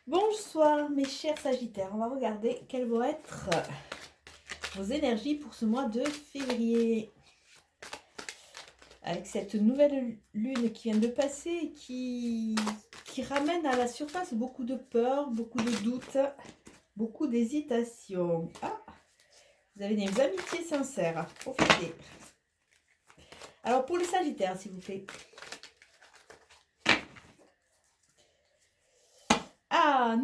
Bonsoir mes chers Sagittaires, on va regarder quelles vont être vos énergies pour ce mois de février. Avec cette nouvelle lune qui vient de passer et qui ramène à la surface beaucoup de peur, beaucoup de doutes, beaucoup d'hésitation. Ah, vous avez des amitiés sincères, profitez. Alors pour les Sagittaires s'il vous plaît. Ah,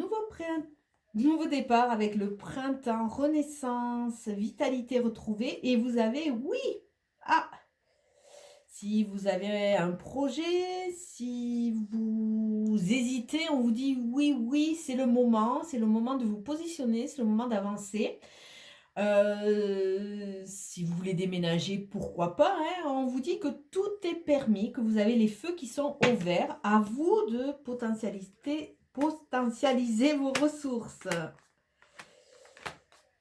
nouveau départ avec le printemps, renaissance, vitalité retrouvée. Et vous avez, oui, ah, si vous avez un projet, si vous hésitez, on vous dit oui, oui, c'est le moment de vous positionner, c'est le moment d'avancer. Si vous voulez déménager, pourquoi pas, hein, on vous dit que tout est permis, que vous avez les feux qui sont au vert. À vous de potentialiser vos ressources.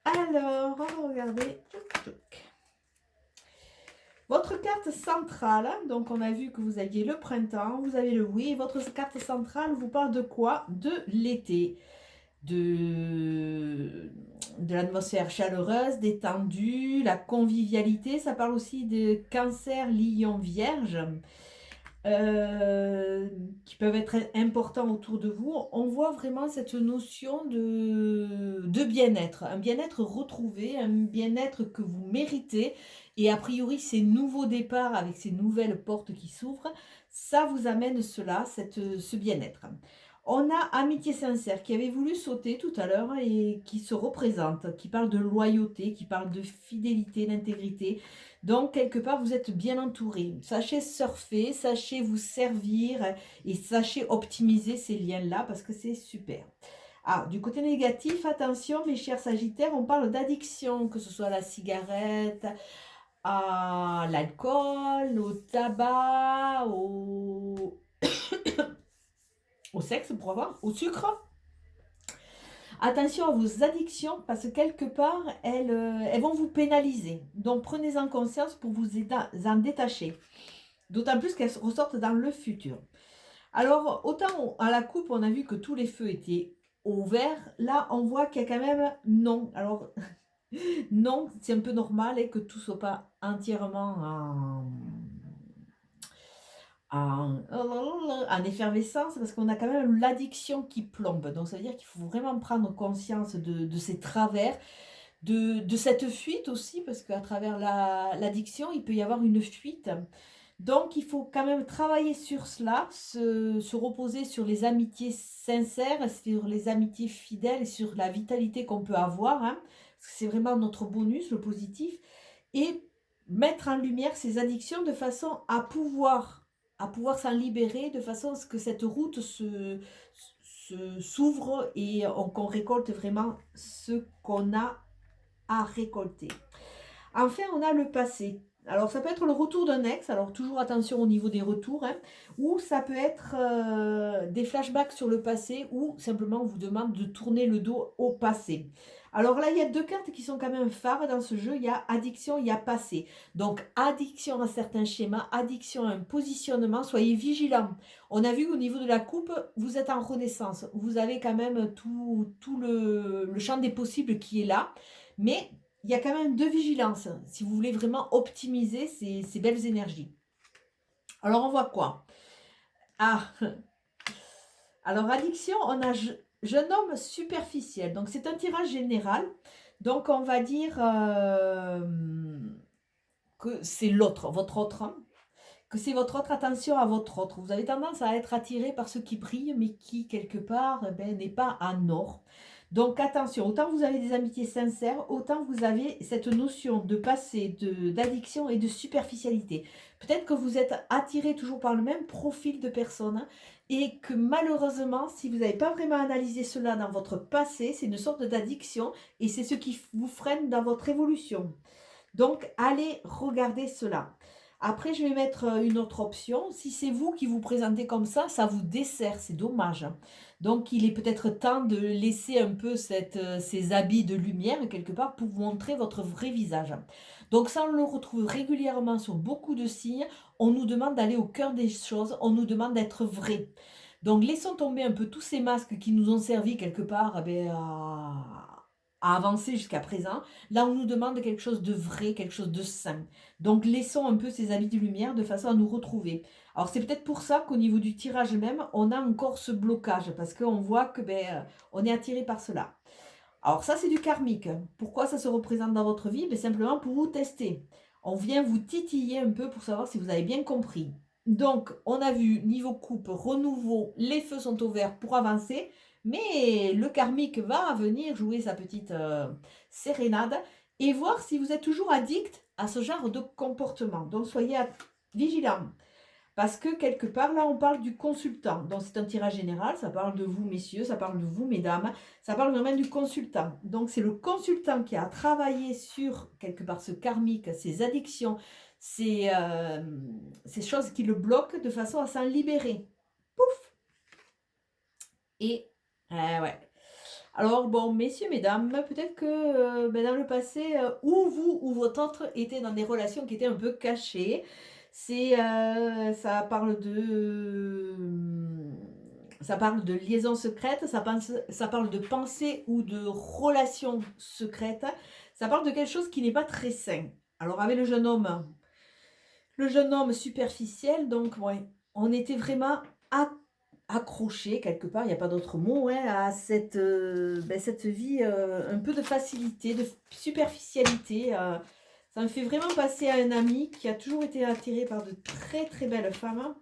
Alors, on va regarder. Votre carte centrale, donc on a vu que vous aviez le printemps, vous avez le oui. Votre carte centrale vous parle de quoi? De l'été. De l'atmosphère chaleureuse, détendue, la convivialité. Ça parle aussi de Cancer, Lion, Vierge, qui peuvent être importants autour de vous. On voit vraiment cette notion de bien-être, un bien-être retrouvé, un bien-être que vous méritez. Et a priori, ces nouveaux départs avec ces nouvelles portes qui s'ouvrent, ça vous amène ce bien-être. On a Amitié Sincère qui avait voulu sauter tout à l'heure et qui se représente, qui parle de loyauté, qui parle de fidélité, d'intégrité. Donc, quelque part, vous êtes bien entouré. Sachez surfer, sachez vous servir et sachez optimiser ces liens-là parce que c'est super. Ah, du côté négatif, attention, mes chers Sagittaires, on parle d'addiction, que ce soit à la cigarette, à l'alcool, au tabac, au sexe, pour avoir, au sucre. Attention à vos addictions parce que quelque part, elles vont vous pénaliser. Donc prenez-en conscience pour vous en détacher. D'autant plus qu'elles ressortent dans le futur. Alors, autant à la coupe, on a vu que tous les feux étaient au vert. Là, on voit qu'il y a quand même non. Alors, non, c'est un peu normal et que tout ne soit pas entièrement en effervescence parce qu'on a quand même l'addiction qui plombe. Donc, ça veut dire qu'il faut vraiment prendre conscience de ces travers, de cette fuite aussi, parce qu'à travers l'addiction, il peut y avoir une fuite. Donc, il faut quand même travailler sur cela, se reposer sur les amitiés sincères, sur les amitiés fidèles et sur la vitalité qu'on peut avoir, hein, parce que c'est vraiment notre bonus, le positif, et mettre en lumière ces addictions de façon à pouvoir s'en libérer, de façon à ce que cette route s'ouvre et qu'on récolte vraiment ce qu'on a à récolter. Enfin, on a le passé. Alors, ça peut être le retour d'un ex, alors toujours attention au niveau des retours, hein, ou ça peut être des flashbacks sur le passé, ou simplement on vous demande de tourner le dos au passé. Alors là, il y a deux cartes qui sont quand même phares dans ce jeu. Il y a addiction, il y a passé. Donc, addiction à certains schémas, addiction à un positionnement, soyez vigilants. On a vu au niveau de la coupe, vous êtes en renaissance. Vous avez quand même tout le champ des possibles qui est là, mais il y a quand même de vigilance si vous voulez vraiment optimiser ces belles énergies. Alors, on voit quoi? Ah, alors addiction, on a jeune homme superficiel. Donc, c'est un tirage général. Donc, on va dire que c'est l'autre, votre autre, hein, que c'est votre autre. Attention à votre autre. Vous avez tendance à être attiré par ce qui brille, mais qui, quelque part, eh ben, n'est pas en or. Donc attention, autant vous avez des amitiés sincères, autant vous avez cette notion de passé, d'addiction et de superficialité. Peut-être que vous êtes attiré toujours par le même profil de personnes et que malheureusement, si vous n'avez pas vraiment analysé cela dans votre passé, c'est une sorte d'addiction et c'est ce qui vous freine dans votre évolution. Donc allez regarder cela. Après, je vais mettre une autre option. Si c'est vous qui vous présentez comme ça vous dessert, c'est dommage. Donc, il est peut-être temps de laisser un peu ces habits de lumière, quelque part, pour vous montrer votre vrai visage. Donc, ça, on le retrouve régulièrement sur beaucoup de signes. On nous demande d'aller au cœur des choses, on nous demande d'être vrai. Donc, laissons tomber un peu tous ces masques qui nous ont servi quelque part à avancer jusqu'à présent. Là, on nous demande quelque chose de vrai, quelque chose de sain. Donc, laissons un peu ces habits de lumière de façon à nous retrouver. Alors, c'est peut-être pour ça qu'au niveau du tirage même, on a encore ce blocage, parce qu'on voit que on est attiré par cela. Alors, ça, c'est du karmique. Pourquoi ça se représente dans votre vie? Simplement pour vous tester. On vient vous titiller un peu pour savoir si vous avez bien compris. Donc, on a vu niveau coupe, renouveau, les feux sont au vert pour avancer, mais le karmique va venir jouer sa petite sérénade et voir si vous êtes toujours addict à ce genre de comportement. Donc, soyez vigilants. Parce que quelque part, là, on parle du consultant. Donc, c'est un tirage général. Ça parle de vous, messieurs. Ça parle de vous, mesdames. Ça parle vraiment du consultant. Donc, c'est le consultant qui a travaillé sur, quelque part, ce karmique, ces addictions, ces choses qui le bloquent de façon à s'en libérer. Pouf! Et, ouais. Alors, bon, messieurs, mesdames, peut-être que dans le passé, ou vous ou votre autre étaient dans des relations qui étaient un peu cachées. Ça parle de liaison secrète, ça parle de pensée ou de relation secrète. Ça parle de quelque chose qui n'est pas très sain. Alors, avec le jeune homme superficiel, donc, ouais, on était vraiment accroché quelque part, il n'y a pas d'autre mot, hein, à cette vie un peu de facilité, de superficialité. Ça me fait vraiment passer à un ami qui a toujours été attiré par de très très belles femmes.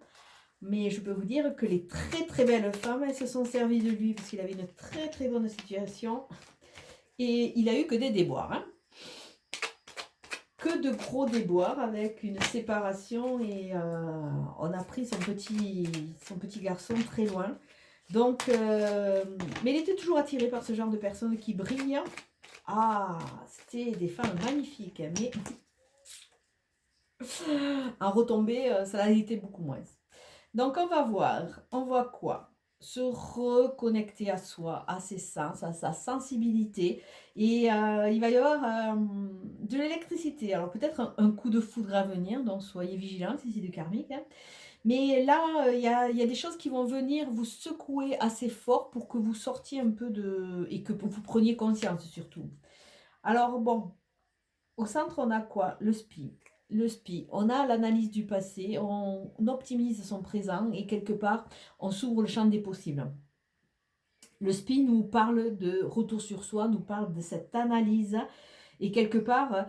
Mais je peux vous dire que les très très belles femmes, elles se sont servies de lui parce qu'il avait une très très bonne situation. Et il a eu que des déboires. Hein. Que de gros déboires avec une séparation et on a pris son petit garçon très loin. Donc, mais il était toujours attiré par ce genre de personnes qui brillent. Ah, c'était des femmes magnifiques, mais en retombée, ça l'a été beaucoup moins. Donc, on va voir. On voit quoi? Se reconnecter à soi, à ses sens, à sa sensibilité. Et il va y avoir de l'électricité. Alors, peut-être un coup de foudre à venir, donc soyez vigilants si c'est du karmique. Hein. Mais là, il y a des choses qui vont venir vous secouer assez fort pour que vous sortiez un peu de... et que vous preniez conscience surtout. Alors, bon, au centre, on a quoi? Le SPI. Le SPI, on a l'analyse du passé, on optimise son présent et quelque part, on s'ouvre le champ des possibles. Le SPI nous parle de retour sur soi, nous parle de cette analyse et quelque part,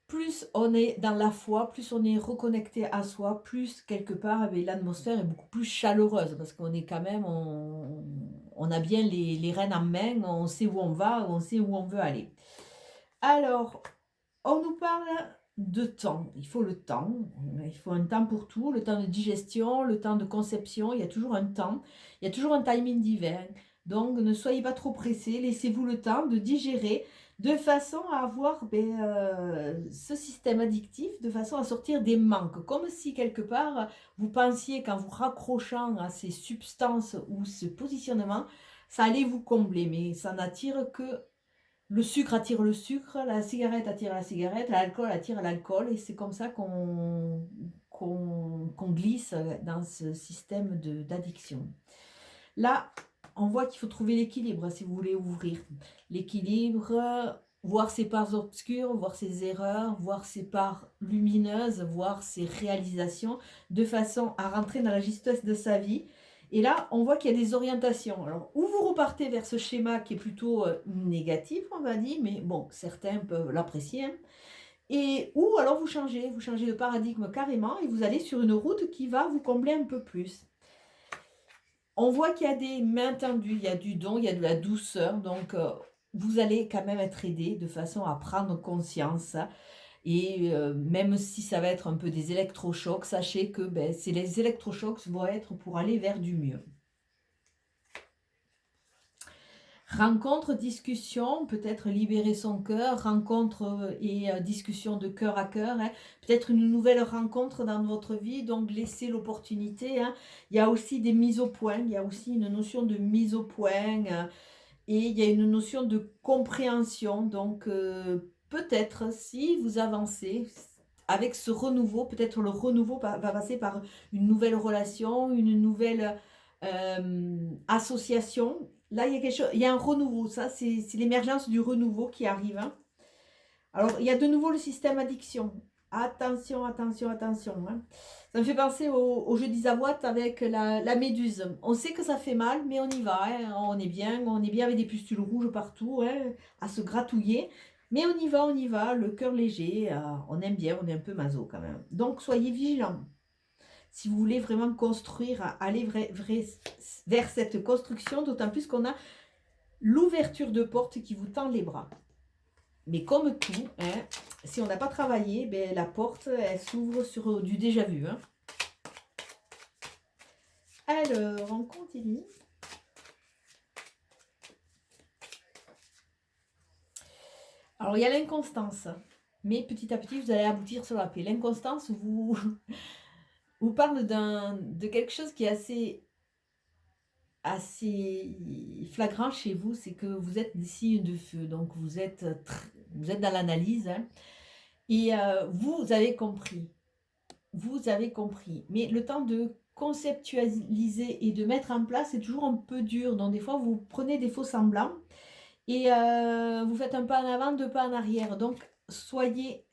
plus on est dans la foi, plus on est reconnecté à soi, plus quelque part, l'atmosphère est beaucoup plus chaleureuse parce qu'on est quand même, on a bien les rênes en main, on sait où on va, on sait où on veut aller. Alors, on nous parle de temps. Il faut le temps. Il faut un temps pour tout. Le temps de digestion, le temps de conception. Il y a toujours un temps. Il y a toujours un timing divers. Donc, ne soyez pas trop pressés. Laissez-vous le temps de digérer de façon à avoir ce système addictif, de façon à sortir des manques. Comme si, quelque part, vous pensiez qu'en vous raccrochant à ces substances ou ce positionnement, ça allait vous combler. Mais ça n'attire que le sucre attire le sucre, la cigarette attire la cigarette, l'alcool attire l'alcool, et c'est comme ça qu'on glisse dans ce système d'addiction. Là, on voit qu'il faut trouver l'équilibre si vous voulez ouvrir. L'équilibre, voir ses parts obscures, voir ses erreurs, voir ses parts lumineuses, voir ses réalisations, de façon à rentrer dans la justesse de sa vie. Et là, on voit qu'il y a des orientations. Alors, où vous repartez vers ce schéma qui est plutôt négatif, on va dire, mais bon, certains peuvent l'apprécier. Hein. Et ou alors vous changez de paradigme carrément et vous allez sur une route qui va vous combler un peu plus. On voit qu'il y a des mains tendues, il y a du don, il y a de la douceur, donc vous allez quand même être aidé de façon à prendre conscience. Et même si ça va être un peu des électrochocs, sachez que les électrochocs vont être pour aller vers du mieux. Rencontre, discussion, peut-être libérer son cœur, rencontre et discussion de cœur à cœur, hein. Peut-être une nouvelle rencontre dans votre vie, donc laissez l'opportunité. Hein. Il y a aussi des mises au point, il y a aussi une notion de mise au point et il y a une notion de compréhension. Donc peut-être si vous avancez avec ce renouveau, peut-être le renouveau va passer par une nouvelle relation, une nouvelle association. Là, il y a quelque chose, il y a un renouveau. Ça, c'est l'émergence du renouveau qui arrive, hein. Alors, il y a de nouveau le système addiction. Attention, attention, attention, hein. Ça me fait penser au jeu d'Isavoie avec la méduse. On sait que ça fait mal, mais on y va, hein. On est bien avec des pustules rouges partout, hein, à se gratouiller. Mais on y va, le cœur léger. On aime bien, on est un peu maso quand même. Donc, soyez vigilants. Si vous voulez vraiment construire, aller vers cette construction, d'autant plus qu'on a l'ouverture de porte qui vous tend les bras. Mais comme tout, hein, si on n'a pas travaillé, ben, la porte, elle s'ouvre sur du déjà vu, hein. Alors, on continue. Alors, il y a l'inconstance. Mais petit à petit, vous allez aboutir sur la paix. L'inconstance vous parle de quelque chose qui est assez flagrant chez vous, c'est que vous êtes des signes de feu. Donc, vous êtes dans l'analyse, hein, et vous avez compris. Vous avez compris. Mais le temps de conceptualiser et de mettre en place, c'est toujours un peu dur. Donc, des fois, vous prenez des faux semblants et vous faites un pas en avant, deux pas en arrière. Donc, soyez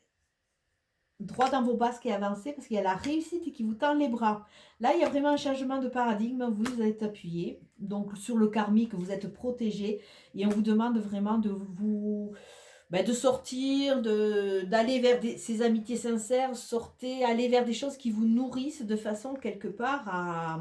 droit dans vos basques et avancez parce qu'il y a la réussite qui vous tend les bras. Là, il y a vraiment un changement de paradigme. Vous êtes appuyé. Donc, sur le karmique, vous êtes protégé et on vous demande vraiment de vous de sortir, d'aller vers ces amitiés sincères, sortez, allez vers des choses qui vous nourrissent de façon quelque part à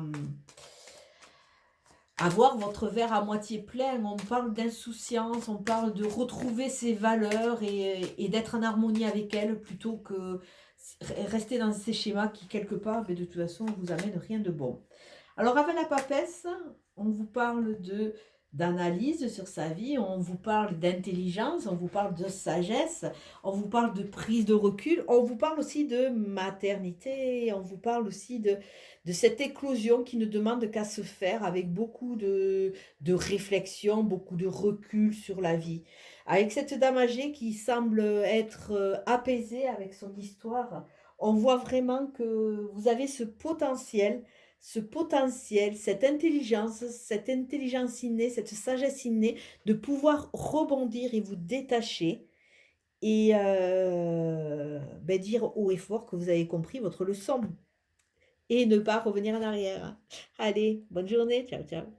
voir votre verre à moitié plein. On parle d'insouciance, on parle de retrouver ses valeurs et d'être en harmonie avec elles plutôt que rester dans ces schémas qui quelque part, mais de toute façon, ne vous amènent rien de bon. Alors avec la papesse, on vous parle d'analyse sur sa vie, on vous parle d'intelligence, on vous parle de sagesse, on vous parle de prise de recul, on vous parle aussi de maternité, on vous parle aussi de cette éclosion qui ne demande qu'à se faire avec beaucoup de réflexion, beaucoup de recul sur la vie. Avec cette dame âgée qui semble être apaisée avec son histoire, on voit vraiment que vous avez ce potentiel, cette intelligence innée, cette sagesse innée, de pouvoir rebondir et vous détacher et dire haut et fort que vous avez compris votre leçon et ne pas revenir en arrière. Allez, bonne journée, ciao ciao.